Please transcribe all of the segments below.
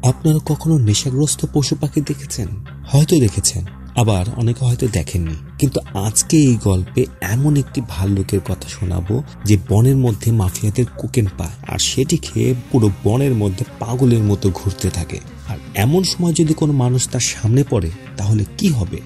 আপনারা কখনো নেশাগ্রস্ত পশু পাখি দেখেছেন? হয়তো দেখেছেন, আবার অনেকে হয়তো দেখেননি। কিন্তু আজকে এই গল্পে এমন একটি ভাল্লুকের কথা শোনাবো যে বনের মধ্যে মাফিয়াদের কোকেন পায় আর সেটি খেয়ে পুরো বনের মধ্যে পাগলের মতো ঘুরতে থাকে। আর এমন সময় যদি কোনো মানুষ তার সামনে পড়ে তাহলে কি হবে?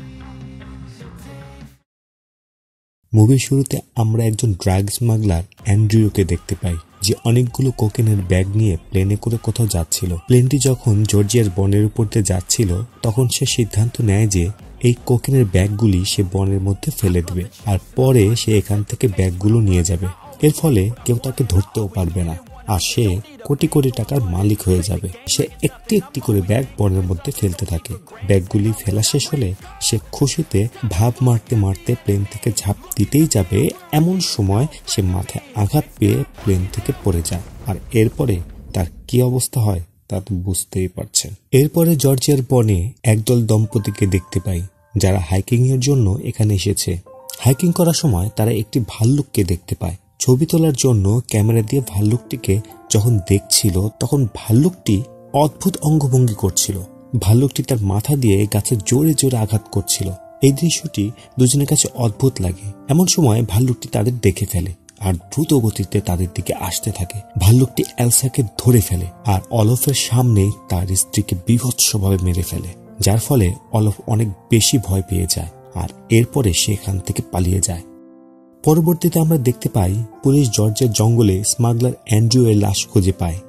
মুভির শুরুতে আমরা একজন ড্রাগ স্মাগলার অ্যান্ড্রিউকে দেখতে পাই, যে অনেকগুলো কোকেনের ব্যাগ নিয়ে প্লেনে করে কোথাও যাচ্ছিল। প্লেনটি যখন জর্জিয়ার বনের উপর দিয়ে যাচ্ছিল তখন সে সিদ্ধান্ত নেয় যে এই কোকেনের ব্যাগগুলি সে বনের মধ্যে ফেলে দেবে আর পরে সে এখান থেকে ব্যাগগুলো নিয়ে যাবে। এর ফলে কেউ তাকে ধরতেও পারবে না আর সে কোটি কোটি টাকার মালিক হয়ে যাবে। সে একটি একটি করে ব্যাগ বনের মধ্যে ফেলতে থাকে। ব্যাগগুলি ফেলা শেষ হলে সে খুশিতে ভাব মারতে মারতে প্লেন থেকে ঝাঁপ দিতেই যাবে, এমন সময় সে মাথায় আঘাত পেয়ে প্লেন থেকে পড়ে যায়। আর এরপরে তার কি অবস্থা হয় তা তো বুঝতেই পারছেন। এরপরে জর্জিয়ার বনে একদল দম্পতিকে দেখতে পাই যারা হাইকিং এর জন্য এখানে এসেছে। হাইকিং করার সময় তারা একটি ভাল্লুককে দেখতে পায়। ছবি তোলার জন্য ক্যামেরা দিয়ে ভাল্লুকটিকে যখন দেখছিল তখন ভাল্লুকটি অদ্ভুত অঙ্গভঙ্গি করছিল। ভাল্লুকটি তার মাথা দিয়ে গাছে জোরে জোরে আঘাত করছিল। এই দৃশ্যটি দুজনের কাছে অদ্ভুত লাগে। এমন সময় ভাল্লুকটি তাদের দেখে ফেলে আর দ্রুত গতিতে তাদের দিকে আসতে থাকে। ভাল্লুকটি এলসাকে ধরে ফেলে আর অলফের সামনে তার স্ত্রীকে বীভৎসভাবে মেরে ফেলে, যার ফলে অলফ অনেক বেশি ভয় পেয়ে যায় আর এরপরে সে এখান থেকে পালিয়ে যায়। পরবর্তীতে আমরা দেখতে পাই পুলিশ জর্জিয়ার জঙ্গলে স্মাগলার অ্যান্ড্রিউ এর লাশ খুঁজে পায়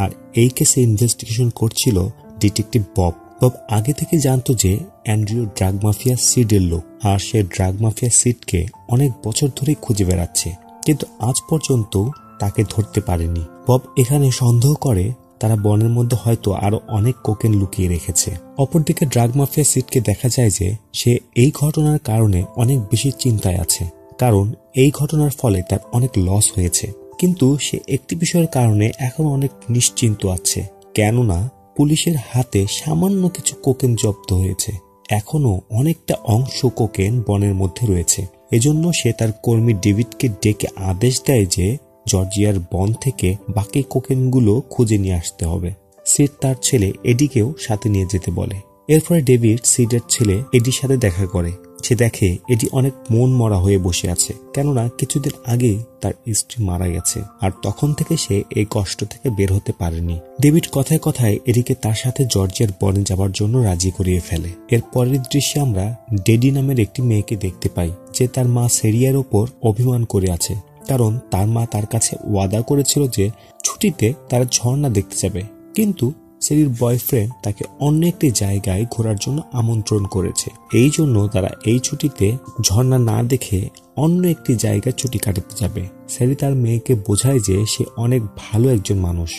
আর এই কেসে ইনভেস্টিগেশন করছিল ডিটেকটিভ বব। বব আগে থেকে জানতো যে অ্যান্ড্রিউ ড্রাগ মাফিয়া সিডের লোক আর সে ড্রাগ মাফিয়া সিডকে অনেক বছর ধরেই খুঁজে বেড়াচ্ছে, কিন্তু আজ পর্যন্ত তাকে ধরতে পারেনি। বব এখানে সন্দেহ করে তারা বনের মধ্যে হয়তো আরো অনেক কোকেন লুকিয়ে রেখেছে। অপরদিকে ড্রাগ মাফিয়া সিডকে দেখা যায় যে সে এই ঘটনার কারণে অনেক বেশি চিন্তায় আছে, কারণ এই ঘটনার ফলে তার অনেক লস হয়েছে। কিন্তু সে একটি বিষয়ের কারণে এখন অনেক নিশ্চিন্ত আছে, কেননা পুলিশের হাতে সামান্য কিছু কোকেন জব্দ হয়েছে। এখনো অনেকটা অংশ কোকেন বনের মধ্যে রয়েছে। এজন্য সে তার কর্মী ডেভিডকে ডেকে আদেশ দেয় যে জর্জিয়ার বন থেকে বাকি কোকেনগুলো খুঁজে নিয়ে আসতে হবে। সিড তার ছেলে এডিকেও সাথে নিয়ে যেতে বলে। এরপরে ডেভিড সিডের ছেলে এডির সাথে দেখা করে। সে দেখে এটি অনেক মন মরা হয়ে বসে আছে, কেননা কিছুদিন আগে তার স্ত্রী মারা গেছে আর তখন থেকে সে এই কষ্ট থেকে বের হতে পারেনি। ডেভিড কথায় কথায় এদিকে তার সাথে জর্জিয়ার বনে যাবার জন্য রাজি করিয়ে ফেলে। এর পরের দৃশ্যে আমরা ডেডি নামের একটি মেয়েকে দেখতে পাই যে তার মা সেরিয়ার ওপর অভিমান করে আছে, কারণ তার মা তার কাছে ওয়াদা করেছিল যে ছুটিতে তারা ঝর্ণা দেখতে যাবে, কিন্তু সেরির বয়ফ্রেন্ড তাকে অন্য একটি জায়গায় ঘোরার জন্য আমন্ত্রণ করেছে। এই জন্য তারা এই ছুটিতে ঝর্ণা না দেখে অন্য একটি জায়গায় ছুটি কাটাতে যাবে। সেরি তার মেয়েকে বোঝায় যে সে অনেক ভালো একজন মানুষ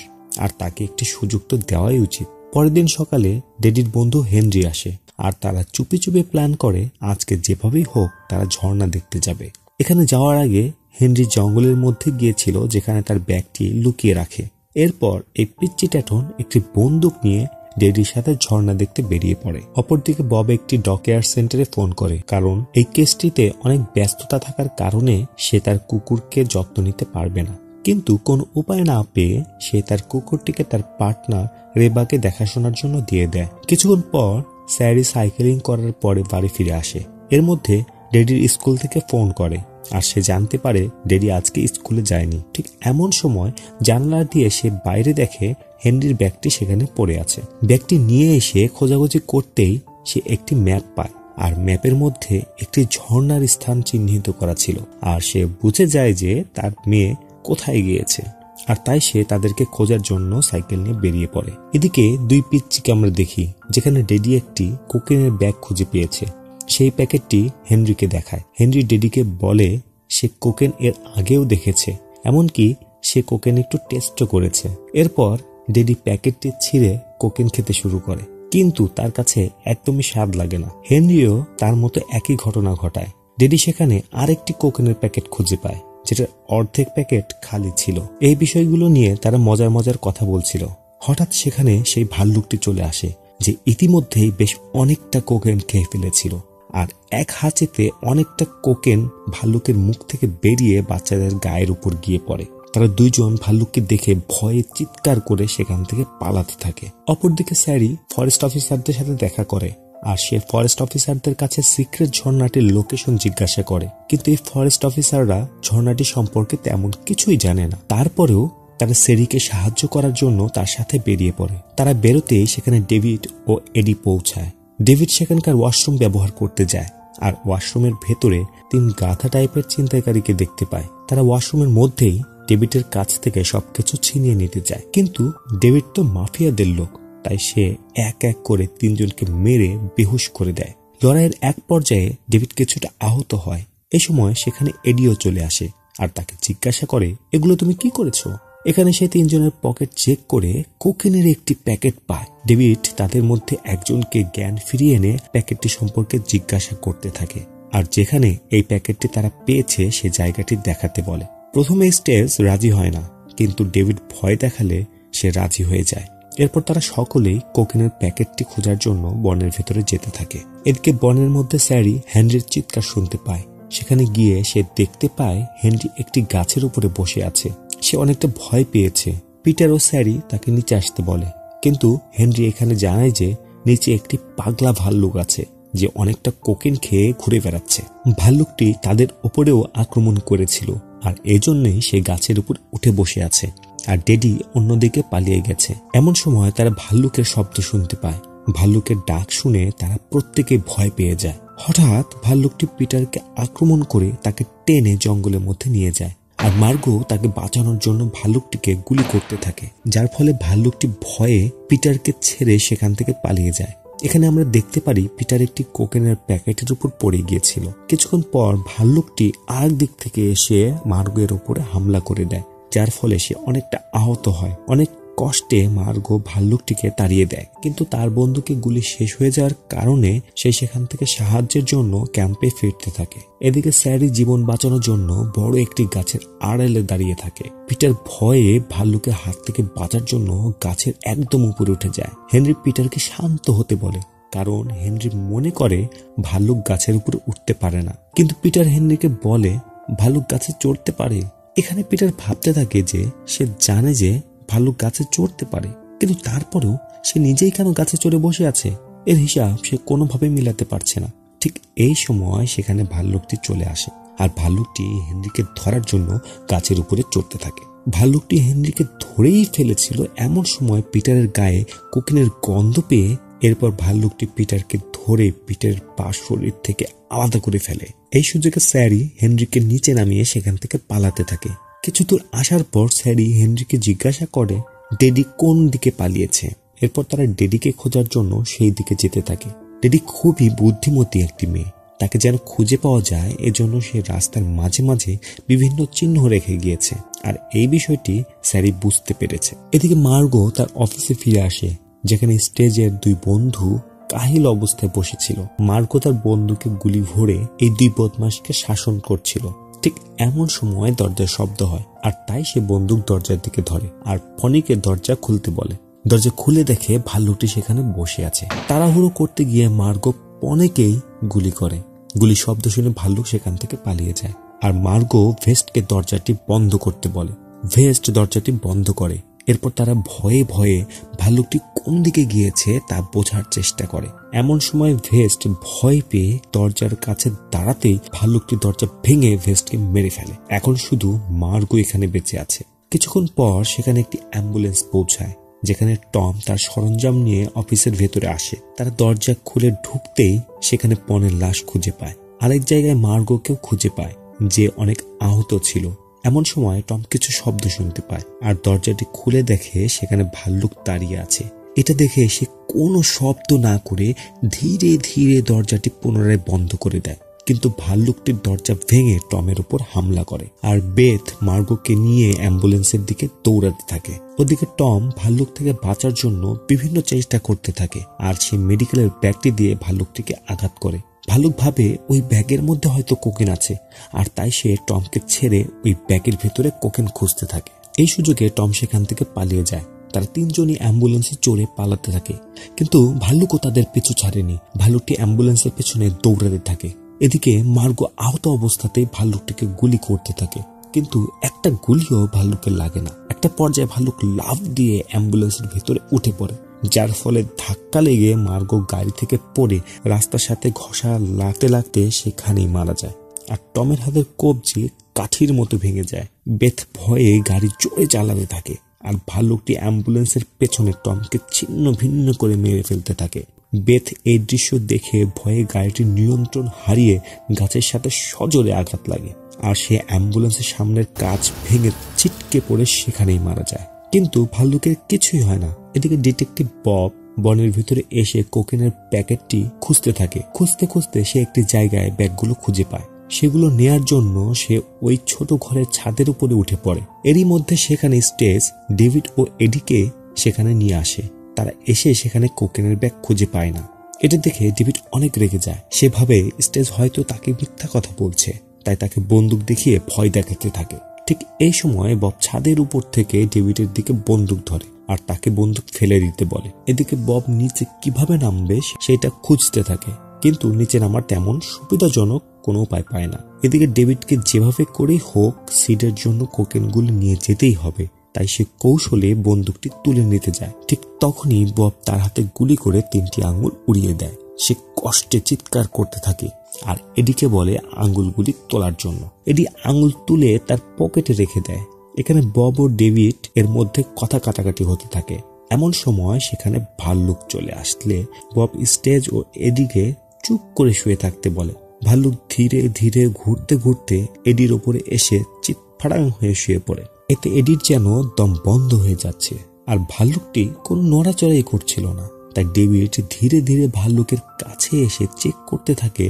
আর তাকে একটি সুযোগ তো দেওয়াই উচিত। পরের দিন সকালে ডেডির বন্ধু হেনরি আসে আর তারা চুপি চুপি প্ল্যান করে আজকে যেভাবেই হোক তারা ঝর্ণা দেখতে যাবে। এখানে যাওয়ার আগে হেনরি জঙ্গলের মধ্যে গিয়েছিল যেখানে তার ব্যাগটি লুকিয়ে রাখে। এরপর এই পিচ্চি ট্যাটন একটি বন্দুক নিয়ে ডেডির সাথে ঝর্ণা দেখতে বেরিয়ে পড়ে। অপরদিকে বব একটি ডকয়ার সেন্টারে ফোন করে, কারণ এই কেসটিতে অনেক ব্যস্ততা থাকার কারণে সে তার কুকুরকে যত্ন নিতে পারবে না। কিন্তু কোন উপায় না পেয়ে সে তার কুকুরটিকে তার পার্টনার রেবাকে দেখাশোনার জন্য দিয়ে দেয়। কিছুক্ষণ পর স্যারি সাইকেলিং করার পরে বাড়ি ফিরে আসে। এর মধ্যে ডেডির স্কুল থেকে ফোন করে আর সে জানতে পারে ডেডি আজকে স্কুলে যায়নি। ঠিক এমন সময় জানালা দিয়ে সে বাইরে দেখে হেনরির ব্যাগটি সেখানে পড়ে আছে। ব্যাগটি নিয়ে এসে খোঁজাখুঁজি করতেই সে একটি ম্যাপ পায় আর ম্যাপের মধ্যে একটি ঝর্ণার স্থান চিহ্নিত করা ছিল আর সে বুঝে যায় যে তার মেয়ে কোথায় গিয়েছে আর তাই সে তাদেরকে খোঁজার জন্য সাইকেল নিয়ে বেরিয়ে পড়ে। এদিকে দুই পিচ্চিকে আমরা দেখি যেখানে ডেডি একটি কোকেনের ব্যাগ খুঁজে পেয়েছে। সেই প্যাকেটটি হেনরিকে দেখায়। হেনরি ডেডিকে বলে সে কোকেন এর আগেও দেখেছে, এমনকি সে কোকেন একটু টেস্টও করেছে। এরপর ডেডি প্যাকেটটি ছিঁড়ে কোকেন খেতে শুরু করে, কিন্তু তার কাছে একদমই স্বাদ লাগে না। হেনরিও তার মতো একই ঘটনা ঘটায়। ডেডি সেখানে আরেকটি কোকেনের প্যাকেট খুঁজে পায় যেটার অর্ধেক প্যাকেট খালি ছিল। এই বিষয়গুলো নিয়ে তারা মজার মজার কথা বলছিল। হঠাৎ সেখানে সেই ভাল্লুকটি চলে আসে যে ইতিমধ্যেই বেশ অনেকটা কোকেন খেয়ে ফেলেছিল আর এক হাঁচিতে অনেকটা কোকেন ভাল্লুকের মুখ থেকে বেরিয়ে বাচ্চাদের গায়ের উপর গিয়ে পড়ে। তারা দুইজন ভাল্লুককে দেখে ভয়ে চিৎকার করে সেখান থেকে পালাতে থাকে। অপরদিকে স্যারি ফরেস্ট অফিসারদের সাথে দেখা করে, আর সে ফরেস্ট অফিসারদের কাছে সিক্রেট ঝর্ণাটির লোকেশন জিজ্ঞাসা করে, কিন্তু এই ফরেস্ট অফিসাররা ঝর্ণাটি সম্পর্কে তেমন কিছুই জানে না। তারপরেও তারা স্যারিকে সাহায্য করার জন্য তার সাথে বেরিয়ে পড়ে। তারা বেরোতেই সেখানে ডেভিড ও এডি পৌঁছায়। ডেভিড সেখানকার ওয়াশরুম ব্যবহার করতে যায়, আর ওয়াশরুমের ভেতরে 3 গাধা টাইপের ছিনতাইকারীকে দেখতে পায়। তারা ওয়াশরুমের মধ্যেই ডেভিডের কাছ থেকে সবকিছু ছিনিয়ে নিতে চায়, কিন্তু ডেভিড তো মাফিয়াদের লোক, তাই সে এক এক করে 3 জনকে মেরে বেহুশ করে দেয়। লড়াইয়ের এক পর্যায়ে ডেভিড কিছুটা আহত হয়। এই সময় সেখানে এডিও চলে আসে আর তাকে জিজ্ঞাসা করে, এগুলো তুমি কি করেছো? এখানে সে 3 জনের পকেট চেক করে কোকেনের একটি প্যাকেট পায়। ডেভিড তাদের মধ্যে একজনকে জ্ঞান ফিরিয়ে এনে প্যাকেটটি সম্পর্কে জিজ্ঞাসা করতে থাকে, আর যেখানে এই প্যাকেটটি তারা পেয়েছে সে জায়গাটি দেখাতে বলে। প্রথমে স্টেজ রাজি হয় না, কিন্তু ডেভিড ভয় দেখালে সে রাজি হয়ে যায়। এরপর তারা সকলেই কোকেনের প্যাকেটটি খোঁজার জন্য বনের ভেতরে যেতে থাকে। এদিকে বনের মধ্যে স্যারি হেনরির চিৎকার শুনতে পায়। সেখানে গিয়ে সে দেখতে পায় হেনরি একটি গাছের উপরে বসে আছে। সে অনেকটা ভয় পেয়েছে। পিটার ও স্যারি তাকে নিচে আসতে বলে, কিন্তু হেনরি এখানে জানায় যে নিচে একটি পাগলা ভাল্লুক আছে যে অনেকটা কোকেন খেয়ে ঘুরে বেড়াচ্ছে। ভাল্লুকটি তাদের উপরেও আক্রমণ করেছিল, আর এজন্যই সে গাছের উপর উঠে বসে আছে, আর ডেডি অন্যদিকে পালিয়ে গেছে। এমন সময় তারা ভাল্লুকের শব্দ শুনতে পায়। ভাল্লুকের ডাক শুনে তারা প্রত্যেকে ভয় পেয়ে যায়। হঠাৎ ভাল্লুকটি পিটারকে আক্রমণ করে তাকে টেনে জঙ্গলের মধ্যে নিয়ে যায়, আর মার্গো তাকে বাঁচানোর জন্য ভাল্লুকটিকে গুলি করতে থাকে, যার ফলে ভাল্লুকটি ভয়ে পিটারকে ছেড়ে সেখান থেকে পালিয়ে যায়। এখানে আমরা দেখতে পারি পিটার একটি কোকেনের প্যাকেটের উপর পড়ে গিয়েছিল। কিছুক্ষণ পর ভাল্লুকটি আর দিক থেকে এসে মার্গোর উপরে হামলা করে দেয়, যার ফলে সে অনেকটা আহত হয়। অনেক কষ্টে মার্গো ভাল্লুকটিকে তাড়িয়ে দেয়, কিন্তু তার বন্দুকে গুলি শেষ হয়ে যাওয়ার কারণে সে সেখান থেকে সাহায্যের জন্য ক্যাম্পে ফিরতে থাকে। এদিকে স্যারি জীবন বাঁচানোর জন্য বড় একটি গাছের আড়ালে দাঁড়িয়ে থাকে। পিটার ভয়ে ভাল্লুকের হাত থেকে বাঁচার জন্য গাছের একদম উপরে উঠে যায়। হেনরি পিটারকে শান্ত হতে বলে, কারণ হেনরি মনে করে ভাল্লুক গাছের উপরে উঠতে পারে না, কিন্তু পিটার হেনরিকে বলে ভাল্লুক গাছে চড়তে পারে। এখানে পিটার ভাবতে থাকে যে সে জানে যে ভাল্লুক গাছে চড়তে পারে, কিন্তু তারপরেও সে নিজেই কেন গাছে চড়ে বসে আছে, এর হিসাব সে কোনোভাবে মিলাতে পারছে না। ঠিক এই সময় সেখানে ভাল্লুকটি চলে আসে, আর ভাল্লুকটি হেনরিকে ধরার জন্য গাছের উপরে চড়তে থাকে। ভাল্লুকটি হেনরিকে ধরেই ফেলেছিল। এমন সময় পিটারের গায়ে কোকেনের গন্ধ পেয়ে এরপর ভাল্লুকটি পিটারকে ধরে পিটারের পা শরীর থেকে আলাদা করে ফেলে। এই সুযোগে স্যারি হেনরিকে নিচে নামিয়ে সেখান থেকে পালাতে থাকে। কিছু দূর আসার পর স্যারি হেনরিকে জিজ্ঞাসা করে ডেডি কোন দিকে পালিয়েছে। এরপর তারা ডেডিকে খোঁজার জন্য সেই দিকে যেতে থাকে। ডেডি খুবই বুদ্ধিমতী একটি মেয়ে, তাকে যেন খুঁজে পাওয়া যায় এজন্য সে রাস্তার মাঝে মাঝে বিভিন্ন চিহ্ন রেখে গিয়েছে, আর এই বিষয়টি স্যারি বুঝতে পেরেছে। এদিকে মার্গো তার অফিসে ফিরে আসে, যেখানে স্টেজের 2 বন্ধু কাহিল অবস্থায় বসেছিল। মার্গো তার বন্ধুকে গুলি ভরে এই 2 বদমাশকে শাসন করছিল। ঠিক এমন সময় দরজার শব্দ হয়, আর তাই সে বন্দুক দরজার দিকে ধরে আর ফনিকে দরজা খুলতে বলে। দরজা খুলে দেখে ভাল্লুকটি সেখানে বসে আছে। তাড়াহুড়ো করতে গিয়ে মার্গো ফনিকেই গুলি করে। গুলি শব্দ শুনে ভাল্লুক সেখান থেকে পালিয়ে যায়, আর মার্গো ভেস্টকে দরজাটি বন্ধ করতে বলে। ভেস্ট দরজাটি বন্ধ করে। এরপর তারা ভয়ে ভয়ে ভাল্লুকটি কোন দিকে গিয়েছে তা বোঝার চেষ্টা করে। এমন সময় ভেস্ট ভয় পেয়ে দরজার কাছে দাঁড়াতেই ভাল্লুকটি দরজা ভেঙে ভেস্টকে মেরে ফেলে। এখন শুধু মার্গো এখানে বেঁচে আছে। কিছুক্ষণ পর সেখানে একটি অ্যাম্বুলেন্স পৌঁছায়, যেখানে টম তার সরঞ্জাম নিয়ে অফিসের ভেতরে আসে। তারা দরজা খুলে ঢুকতেই সেখানে পনের লাশ খুঁজে পায়। আরেক জায়গায় মার্গোকেও খুঁজে পায়, যে অনেক আহত ছিল। এমন সময় টম কিছু শব্দ শুনতে পায়, আর দরজাটি খুলে দেখে সেখানে ভাল্লুক দাঁড়িয়ে আছে। এটা দেখে সে কোনো শব্দ না করে ধীরে ধীরে দরজাটি পুনরায় বন্ধ করে দেয়, কিন্তু ভাল্লুকটির দরজা ভেঙে টমের উপর হামলা করে, আর বেথ মার্গোকে নিয়ে অ্যাম্বুলেন্সের দিকে দৌড়াতে থাকে। ওদিকে টম ভাল্লুক থেকে বাঁচার জন্য বিভিন্ন চেষ্টা করতে থাকে, আর সে মেডিকেলের ব্যাগটি দিয়ে ভাল্লুকটিকে আঘাত করে। ভাল্লুক ভাবে ওই ব্যাগের মধ্যে হয়তো কোকেন আছে, আর তাই সে টমকে ছেড়ে ওই ব্যাগের ভেতরে কোকেন খুঁজতে থাকে। এই সুযোগে টম সেখান থেকে পালিয়ে যায়। তারা 3 জনই অ্যাম্বুলেন্সে চড়ে পালাতে থাকে, কিন্তু ভাল্লুকও তাদের পিছু ছাড়েনি। ভাল্লুকটি অ্যাম্বুলেন্সের পেছনে দৌড়াতে থাকে। এদিকে মার্গো আহত অবস্থাতেই ভাল্লুকটিকে গুলি করতে থাকে, কিন্তু এত একটা গুলিও ভাল্লুকের লাগে না। একটা পর্যায়ে ভাল্লুক লাফ দিয়ে অ্যাম্বুলেন্সের ভেতরে উঠে পড়ে, যার ফলে ধাক্কা লেগে মার্গো গাড়ি থেকে পড়ে রাস্তার সাথে ঘষা লাগতে লাগতে সেখানেই মারা যায়। আর টমের হাতের কবজি কাঠির মতো ভেঙে যায়। বেথ ভয়ে গাড়ি জোরে চালাতে থাকে, আর ভাল্লুকটি অ্যাম্বুলেন্সের পেছনে টমকে ছিন্ন ভিন্ন করে মেরে ফেলতে থাকে। বেথ এই দৃশ্য দেখে ভয়ে গাড়িটির নিয়ন্ত্রণ হারিয়ে গাছের সাথে সজোরে আঘাত লাগে, আর সে অ্যাম্বুলেন্সের সামনের কাঁচ ভেঙে ছিটকে পড়ে সেখানেই মারা যায়। কিন্তু ভাল্লুকের কিছুই হয় না। এদিকে ডিটেকটিভ বব বনের ভিতরে এসে কোকেনের প্যাকেটটি খুঁজতে থাকে। খুঁজতে খুঁজতে সে একটি জায়গায় ব্যাগগুলো খুঁজে পায়। সেগুলো নেয়ার জন্য সে ওই ছোট ঘরের ছাদের উপরে উঠে পড়ে। এরই মধ্যে সেখানে স্টেজ ডেভিড ও এডিকে সেখানে নিয়ে আসে। তারা এসে সেখানে কোকেনের ব্যাগ খুঁজে পায় না। এটা দেখে ডেভিড অনেক রেগে যায়। সেভাবে স্টেজ হয়তো তাকে মিথ্যা কথা বলছে, তাই তাকে বন্দুক দেখিয়ে ভয় দেখাতে থাকে। ঠিক এই সময় বব ছাদের উপর থেকে ডেভিডের দিকে বন্দুক ধরে আর তাকে বন্দুক ফেলে দিতে বলে। এদিকে বব নিচে কিভাবে নামবে সেটা খুঁজতে থাকে, কিন্তু নিচে নামার তেমন সুবিধাজনক কোনো উপায় পায় না। এদিকে ডেভিডকে যেভাবে করেই হোক সিডের জন্য কোকেনগুলি নিয়ে যেতেই হবে, তাই সে কৌশলে বন্দুকটি তুলে নিতে যায়। ঠিক তখনই বব তার হাতে গুলি করে 3টি আঙুল উড়িয়ে দেয়। সে কষ্টে চিৎকার করতে থাকে আর এডিকে বলে আঙুলগুলি তোলার জন্য। এডি আঙুল তুলে তার পকেটে রেখে দেয়। এখানে বব ও ডেভিড এর মধ্যে কথা কাটাকাটি হতে থাকে। এমন সময় সেখানে ভাল্লুক চলে আসলে বব স্টেজ ও এডিকে চুপ করে শুয়ে থাকতে বলে। ভাল্লুক ধীরে ধীরে ঘুরতে ঘুরতে এডির ওপরে এসে চিৎফাড়াং হয়ে শুয়ে পড়ে। এতে এডির যেন দম বন্ধ হয়ে যাচ্ছে, আর ভাল্লুকটি কোনো নড়াচড়াই করছিল না। তাই ডেভিড ধীরে ধীরে ভাল্লুকের কাছে এসে চেক করতে থাকে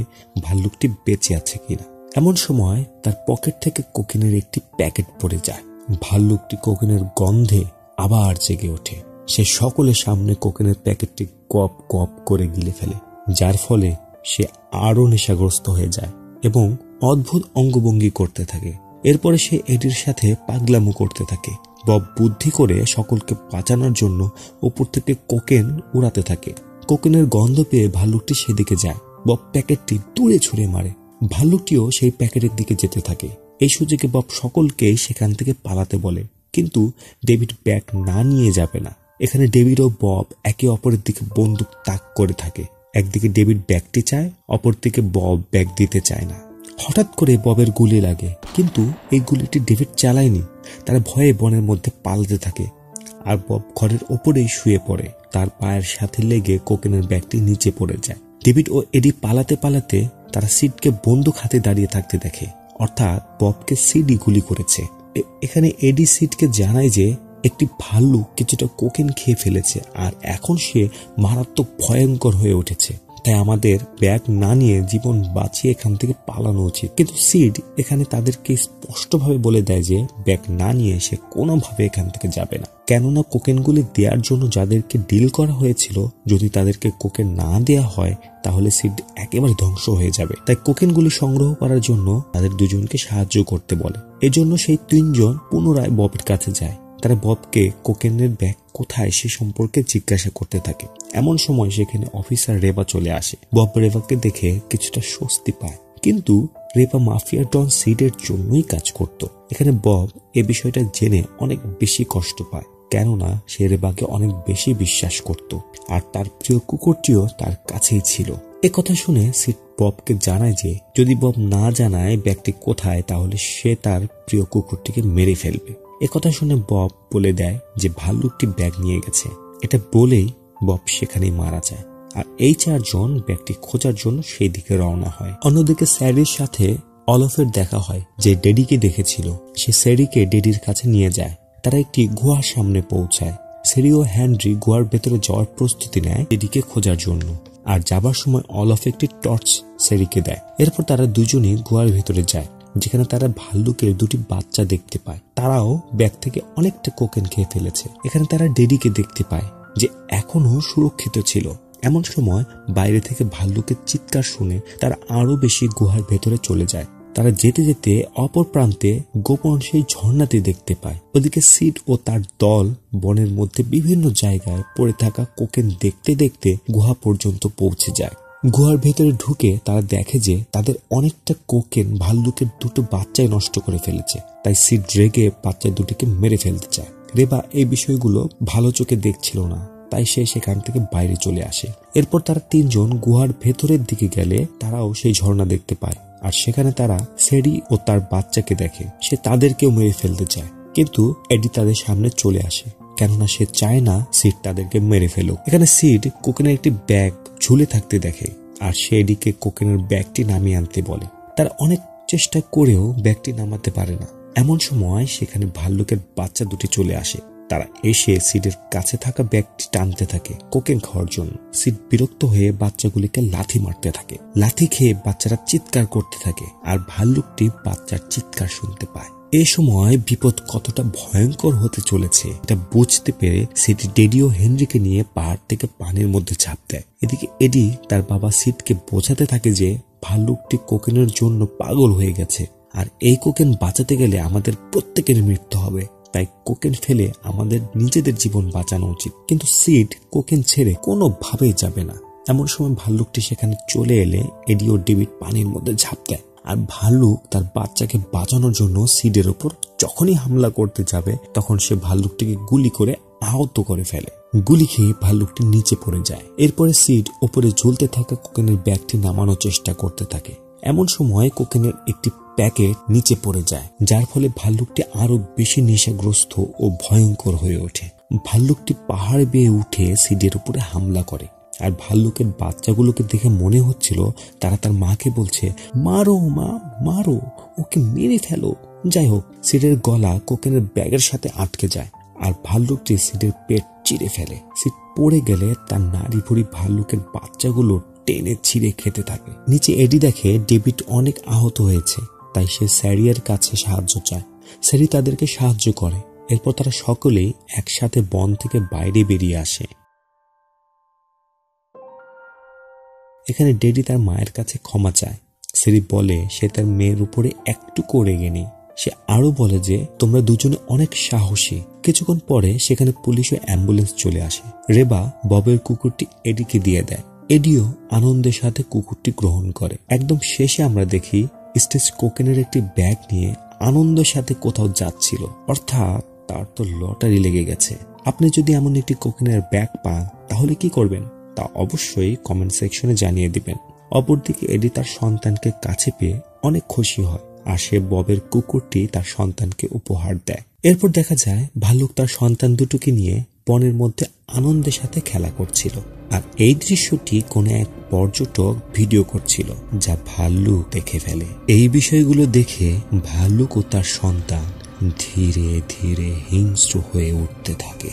ভাল্লুকটি বেঁচে আছে কিনা। এমন সময় তার পকেট থেকে কোকেনের একটি প্যাকেট পড়ে যায়। ভাল্লুকটি কোকেনের গন্ধে আবার জেগে ওঠে। সে সকলের সামনে কোকেনের প্যাকেটটি গপ গপ করে গিলে ফেলে, যার ফলে সে আরো নেশাগ্রস্ত হয়ে যায় এবং অদ্ভুত অঙ্গভঙ্গি করতে থাকে। এরপরে সে এডির সাথে পাগলামো করতে থাকে। বব বুদ্ধি করে সকলকে বাঁচানোর জন্য উপর থেকে কোকেন উড়াতে থাকে। কোকেনের গন্ধ পেয়ে ভাল্লুকটি সেদিকে যায়। বব প্যাকেটটি দূরে ছুঁড়ে মারে। ভাল্লুকটিও সেই প্যাকেটের দিকে যেতে থাকে। এই সুযোগে বব সকলকেই সেখান থেকে পালাতে বলে, কিন্তু ডেভিড ব্যাগ না নিয়ে যাবে না। এখানে ডেভিড ও বব একে অপরের দিকে বন্দুক তাক করে থাকে। একদিকে ডেভিড ব্যাগটি চায়, অপরদিকে বব ব্যাগ দিতে চায় না। হঠাৎ করে ববের গুলি লাগে, কিন্তু এই গুলিটি ডেভিড চালায়নি। তারা ভয়ে বনের মধ্যে পালাতে থাকে, আর বব ঘরের ওপরেই শুয়ে পড়ে। তার পায়ের সাথে লেগে কোকেনের ব্যাগটি নিচে পড়ে যায়। ডেভিড ও এডি পালাতে পালাতে তারা সিডকে বন্দুক হাতে দাঁড়িয়ে থাকতে দেখে, অর্থাৎ ববকে সিডই গুলি করেছে। এখানে এডি সিডকে জানায় যে একটি ভাল্লুক কিছুটা কোকেন খেয়ে ফেলেছে, আর এখন সে মারাত্মক ভয়ঙ্কর হয়ে উঠেছে। তাই আমাদের ব্যাগ না নিয়ে জীবন বাঁচিয়ে এখান থেকে পালানো উচিত। কিন্তু সিড এখানে তাদেরকে স্পষ্টভাবে বলে দেয় যে ব্যাগ না নিয়ে সে কোনোভাবে এখান থেকে যাবে না, কেননা কোকেনগুলি দেওয়ার জন্য যাদেরকে ডিল করা হয়েছিল, যদি তাদেরকে কোকেন না দেয়া হয় তাহলে সিড একেবারে ধ্বংস হয়ে যাবে। তাই কোকেনগুলি সংগ্রহ করার জন্য তাদের দুজনকে সাহায্য করতে বলে। এজন্য সেই 3 জন পুনরায় ববের কাছে যায়। তারা ববকে কোকেনের ব্যাগ কোথায় সে সম্পর্কে জিজ্ঞাসা করতে থাকে। এমন সময় সেখানে অফিসার রেবা চলে আসে। বব রেবাকে দেখে কিছুটা স্বস্তি পায়, কিন্তু রেবা মাফিয়া ডন সিডের জন্যই কাজ করত। এখানে বব এ বিষয়টা জেনে অনেক বেশি কষ্ট পায়, কেননা সে রেবাকে অনেক বেশি বিশ্বাস করত, আর তার প্রিয় কুকুরটিও তার কাছেই ছিল। একথা শুনে সিড ববকে জানায় যে যদি বব না জানায় ব্যাগটি কোথায়, তাহলে সে তার প্রিয় কুকুরটিকে মেরে ফেলবে। একথা শুনে বব বলে দেয় যে ভাল্লুকটি ব্যাগ নিয়ে গেছে। এটা বলেই বব সেখানেই মারা যায়, আর এই 4 জন ব্যাগটি খোঁজার জন্য সেই দিকে রওনা হয়। অন্যদিকে স্যারির সাথে অলফের দেখা হয়, যে ডেডিকে দেখেছিল। সে স্যারিকে ডেডির কাছে নিয়ে যায়। তারা একটি গুহার সামনে পৌঁছায়। স্যারি ও হেনরি গুহার ভেতরে যাওয়ার প্রস্তুতি নেয় ডেডিকে খোঁজার জন্য, আর যাবার সময় অলফ একটি টর্চ স্যারিকে দেয়। এরপর তারা দুজনেই গুহার ভেতরে যায়, যেখানে তারা ভাল্লুকের 2টি বাচ্চা দেখতে পায়। তারাও ব্যাগ থেকে অনেকটা কোকেন খেয়ে ফেলেছে। এখানে তারা ডেডিকে দেখতে পায় যে এখনো সুরক্ষিত ছিল। এমন সময় বাইরে থেকে ভাল্লুকের চিৎকার শুনে তারা আরো বেশি গুহার ভেতরে চলে যায়। তারা যেতে যেতে অপর প্রান্তে গোপন সেই ঝর্ণাটি দেখতে পায়। ওদিকে সিড ও তার দল বনের মধ্যে বিভিন্ন জায়গায় পড়ে থাকা কোকেন দেখতে দেখতে গুহা পর্যন্ত পৌঁছে যায়। গুহার ভেতরে ঢুকে তারা দেখে যে তাদের অনেকটা কোকেন ভাল্লুকের দুটো বাচ্চাই নষ্ট করে ফেলেছে। তাই সিড রেগে বাচ্চা দুটিকে মেরে ফেলতে চায়। রেবা এই বিষয়গুলো ভালো চোখে দেখছিল না, তাই সে সেখান থেকে বাইরে চলে আসে। এরপর তারা তিনজন গুহার ভেতরের দিকে গেলে তারাও সেই ঝর্ণা দেখতে পায়, আর সেখানে তারা সেডি ও তার বাচ্চাকে দেখে। সে তাদেরকেও মেরে ফেলতে চায়, কিন্তু এডি তাদের সামনে চলে আসে, কেননা সে চায় না সিড তাদেরকে মেরে ফেলুক। এখানে সিড কোকেনের একটি ব্যাগ ঝুলে থাকতে দেখে, আর সে এডিকে কোকেনের ব্যাগটি নামিয়ে আনতে বলে। তারা অনেক চেষ্টা করেও ব্যাগটি নামাতে পারে না। এমন সময় সেখানে ভাল্লুকের বাচ্চা দুটি চলে আসে। তারা এসে সিডের কাছে থাকা ব্যাগটি টানতে থাকে কোকেন খাওয়ার জন্য। সিড বিরক্ত হয়ে বাচ্চাগুলিকে লাথি মারতে থাকে। লাথি খেয়ে বাচ্চারা চিৎকার করতে থাকে, আর ভাল্লুকটি বাচ্চার চিৎকার শুনতে পায়। এই সময় বিপদ কতটা ভয়ঙ্কর হতে চলেছে এটা বুঝতে পেরে সিড ডেডি ও হেনরিকে নিয়ে পাহাড় থেকে পানির মধ্যে ঝাঁপ দেয়। এদিকে এডি তার বাবা সিডকে বোঝাতে থাকে যে ভাল্লুকটি কোকেনের জন্য পাগল হয়ে গেছে, আর এই কোকেন বাঁচাতে গেলে আমাদের প্রত্যেকের মৃত্যু হবে, তাই কোকেন ফেলে আমাদের নিজেদের জীবন বাঁচানো উচিত। কিন্তু সিড কোকেন ছেড়ে কোনোভাবেই যাবে না। এমন সময় ভাল্লুকটি সেখানে চলে এলে এডি ও ডেভিড পানির মধ্যে ঝাঁপ দেয়, আর ভাল্লুক তার বাচ্চাকে বাঁচানোর জন্য সিডের ওপর যখনই হামলা করতে যাবে তখন সে ভাল্লুকটিকে গুলি করে আহত করে ফেলে। গুলি খেয়ে ভাল্লুকটি নিচে পড়ে যায়। এরপরে সিড ওপরে ঝুলতে থাকা কোকেনের ব্যাগটি নামানোর চেষ্টা করতে থাকে। এমন সময় কোকেনের একটি প্যাকেট নিচে পড়ে যায়, যার ফলে ভাল্লুকটি আরো বেশি নেশাগ্রস্ত ও ভয়ঙ্কর হয়ে ওঠে। ভাল্লুকটি পাহাড় বেয়ে উঠে সিডের উপরে হামলা করে, আর ভাল্লুকের বাচ্চাগুলোকে দেখে মনে হচ্ছিল তারা তার মাকে বলছে, মারো মা, মারো, ওকে মেরে ফেলো। যাই হোক, সিডের গলা কোকেনের ব্যাগের সাথে আটকে যায়, আর ভাল্লুকটি সিডের পেট চিরে ফেলে। সিড পড়ে গেলে তার নাড়ি ভুড়ি ভাল্লুকের বাচ্চাগুলো টেনে ছিঁড়ে খেতে থাকে। নিচে এডি দেখে ডেভিড অনেক আহত হয়েছে, তাই সে স্যারিয়ার কাছে সাহায্য চায়। স্যারি তাদেরকে সাহায্য করে। এরপর তারা সকলেই একসাথে বন থেকে বাইরে বেরিয়ে আসে। এখানে ডেডি তার মায়ের কাছে ক্ষমা চায়। স্যারি বলে সে তার মেয়ের উপরে একটুকু রেগে নেই। সে আরো বলে যে তোমরা দুজনে অনেক সাহসী। কিছুক্ষণ পরে সেখানে পুলিশ ও অ্যাম্বুলেন্স চলে আসে। রেবা ববের কুকুরটি এডিকে দিয়ে দেয়। এডিও আনন্দের সাথে কুকুরটি গ্রহণ করে। একদম শেষে আমরা দেখি স্টেজ কোকেনের একটি ব্যাগ নিয়ে আনন্দের সাথে কোথাও যাচ্ছিল, অর্থাৎ তার তো লটারি লেগে গেছে। আপনি যদি এমন একটি কোকেনের ব্যাগ পান তাহলে কি করবেন তা অবশ্যই কমেন্ট সেকশনে জানিয়ে দিবেন। অপরদিকে এডি তার সন্তানকে কাছে পেয়ে অনেক খুশি হয়, আর সে ববের কুকুরটি তার সন্তানকে উপহার দেয়। এরপর দেখা যায় ভাল্লুক তার সন্তান দুটোকে নিয়ে বনের মধ্যে আনন্দের সাথে খেলা করছিল, আর এই দৃশ্যটি কোনো এক পর্যটক ভিডিও করছিল, যা ভাল্লুক দেখে ফেলে। এই বিষয়গুলো দেখে ভাল্লুক ও তার সন্তান ধীরে ধীরে হিংস্র হয়ে উঠতে থাকে।